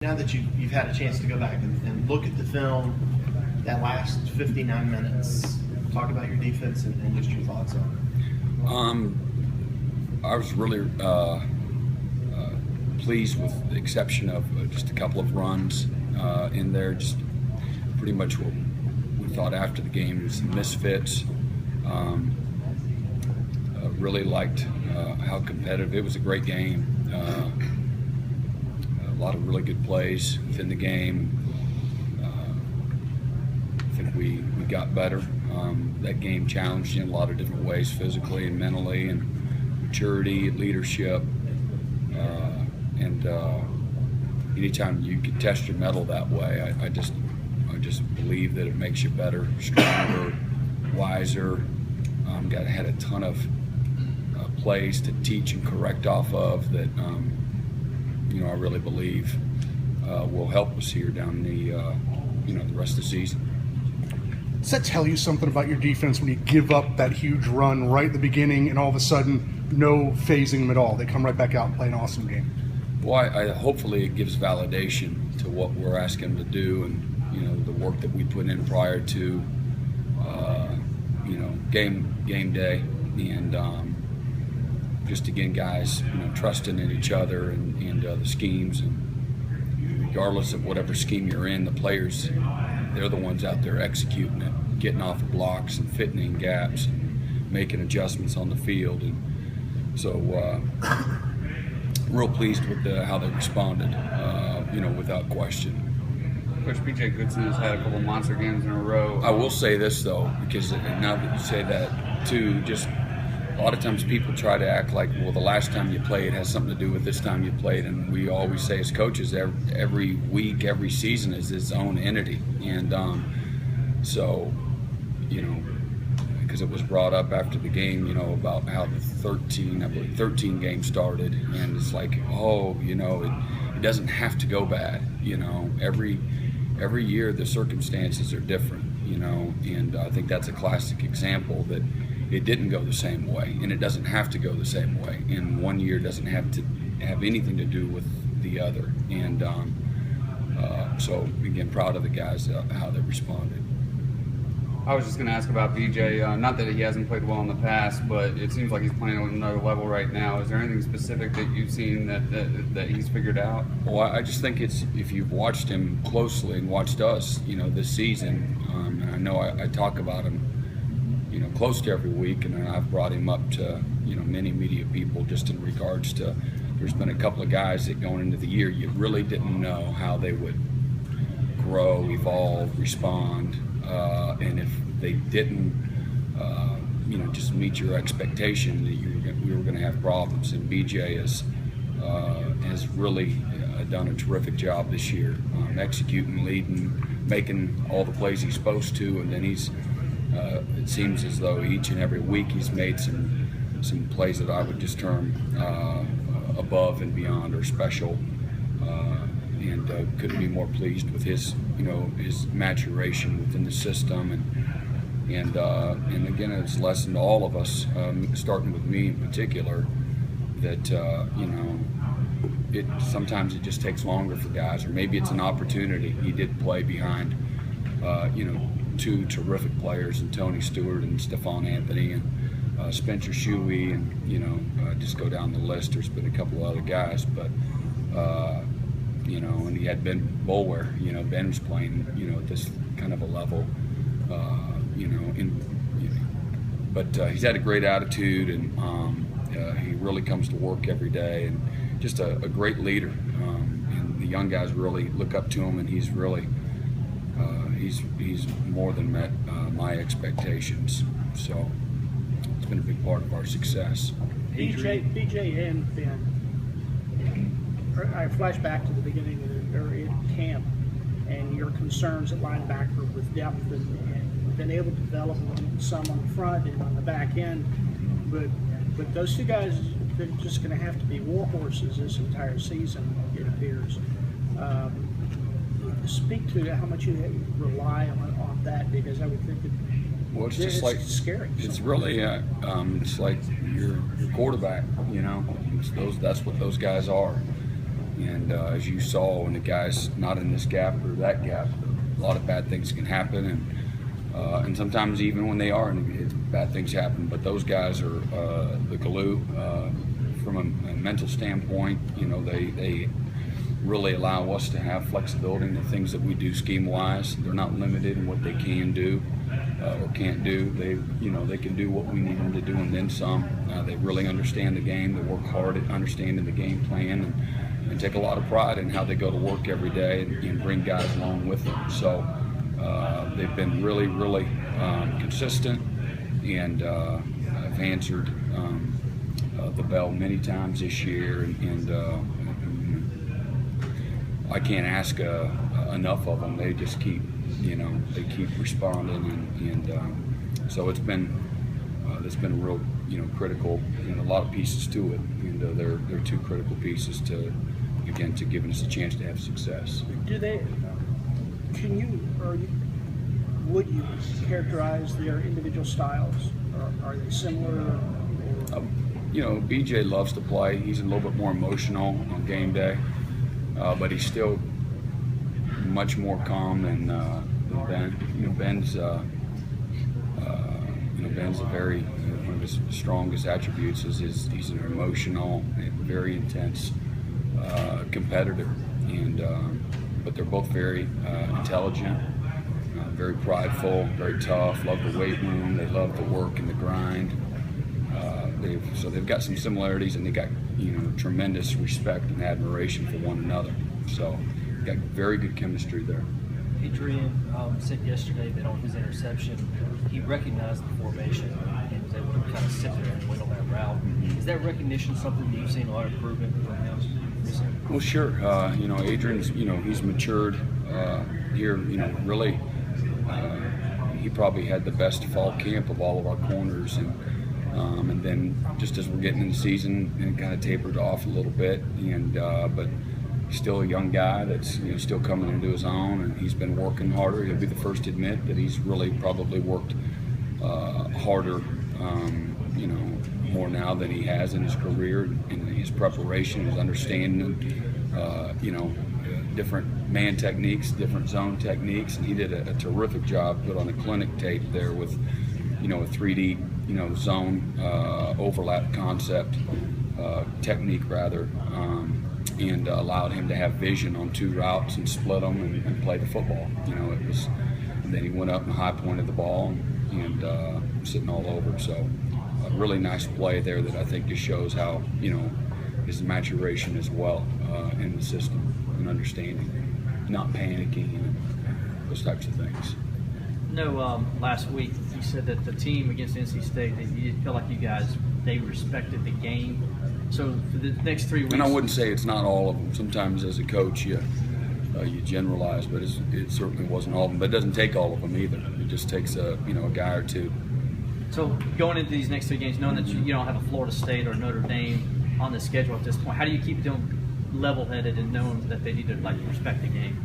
Now that you've had a chance to go back and look at the film, that last 59 minutes, talk about your defense and just your thoughts on it. I was really pleased with the exception of just a couple of runs in there. Just pretty much what we thought after the game was misfits. Really liked how competitive. It was a great game. A lot of really good plays within the game. I think we got better. That game challenged you in a lot of different ways, physically and mentally, and maturity, leadership, and anytime you can test your mettle that way, I just believe that it makes you better, stronger, wiser. Had a ton of plays to teach and correct off of that. I really believe will help us here down the the rest of the season. Does that tell you something about your defense when you give up that huge run right at the beginning and all of a sudden no phasing them at all? They come right back out and play an awesome game. Well, hopefully it gives validation to what we're asking them to do, and the work that we put in prior to game day, and just again, guys, trusting in each other and the schemes, and regardless of whatever scheme you're in, the players, they're the ones out there executing it, getting off of blocks and fitting in gaps and making adjustments on the field. And so real pleased with how they responded, without question. Coach B.J. Goodson has had a couple monster games in a row. I will say this, though, because now that you say that, too, just a lot of times people try to act like, well, the last time you played has something to do with this time you played, and we always say as coaches, every week, every season is its own entity. And so, because it was brought up after the game, about how the 13 games started, and it's like, it doesn't have to go bad. Every year the circumstances are different, and I think that's a classic example that it didn't go the same way, and it doesn't have to go the same way. And one year doesn't have to have anything to do with the other. And so, again, proud of the guys, how they responded. I was just going to ask about BJ. Not that he hasn't played well in the past, but it seems like he's playing at another level right now. Is there anything specific that you've seen that he's figured out? Well, I just think it's, if you've watched him closely and watched us, this season, and I know I talk about him, close to every week, and I've brought him up to, many media people just in regards to, there's been a couple of guys that going into the year, you really didn't know how they would grow, evolve, respond, and if they didn't, just meet your expectation, that we were going to have problems. And BJ has really done a terrific job this year, executing, leading, making all the plays he's supposed to, and then he's it seems as though each and every week he's made some plays that I would just term above and beyond or special, and couldn't be more pleased with his his maturation within the system, and again, it's a lesson to all of us, starting with me in particular, that sometimes it just takes longer for guys, or maybe it's an opportunity. He did play behind two terrific players, and Tony Stewart and Stephon Anthony and Spencer Shuey, and just go down the list. There's been a couple of other guys, but and he had Ben Boulware. Ben was playing at this kind of a level, but he's had a great attitude, and he really comes to work every day, and just a great leader, and the young guys really look up to him, and he's really he's more than met my expectations. So it's been a big part of our success. BJ and Ben, I flash back to the beginning of camp and your concerns at linebacker with depth, and been able to develop some on the front and on the back end, but those two guys, they're just going to have to be war horses this entire season, it appears. Speak to how much you rely on that, because I would think that it's just like scary. It's really it's like your quarterback. That's what those guys are. And as you saw, when the guy's not in this gap or that gap, a lot of bad things can happen, and sometimes even when they are, bad things happen. But those guys are the glue from a mental standpoint. You know, they really allow us to have flexibility in the things that we do scheme-wise. They're not limited in what they can do or can't do. They can do what we need them to do and then some. They really understand the game. They work hard at understanding the game plan and take a lot of pride in how they go to work every day and bring guys along with them. So they've been really, really consistent, and I've answered the bell many times this year, and I can't ask enough of them. They just keep, they keep responding, and so it's been a real, critical, a lot of pieces to it, and they're two critical pieces to giving us a chance to have success. Would you characterize their individual styles? Or are they similar? BJ loves to play. He's a little bit more emotional on game day, but he's still much more calm than Ben. Ben's Ben's one of his strongest attributes is he's an emotional, very intense competitor, but they're both very intelligent, very prideful, very tough, love the weight room, they love the work and the grind. They've got some similarities, and they got tremendous respect and admiration for one another. So got very good chemistry there. Adrian said yesterday that on his interception, he recognized the formation and was able to kind of sit there and went on that route. Is that recognition something that you've seen a lot of improvement from him? Well, sure. Adrian's, he's matured here. Really, he probably had the best fall camp of all of our corners, and then just as we're getting in the season, and kind of tapered off a little bit, but he's still a young guy that's still coming into his own, and he's been working harder. He'll be the first to admit that he's really probably worked harder, more now than he has in his career, in his preparation, his understanding, different man techniques, different zone techniques, and he did a terrific job. Put on a clinic tape there with, a 3D, zone overlap concept technique rather. And allowed him to have vision on two routes and split them and play the football. And then he went up and high pointed the ball and sitting all over. So a really nice play there that I think just shows how, his maturation as well in the system and understanding, not panicking and those types of things. Last week you said that the team against NC State, that you feel like you guys, they respected the game. So for the next 3 weeks, and I wouldn't say it's not all of them. Sometimes as a coach, you generalize, but it certainly wasn't all of them. But it doesn't take all of them either. It just takes a guy or two. So going into these next 3 games, knowing that you don't have a Florida State or Notre Dame on the schedule at this point, how do you keep them level-headed and knowing that they need to respect the game?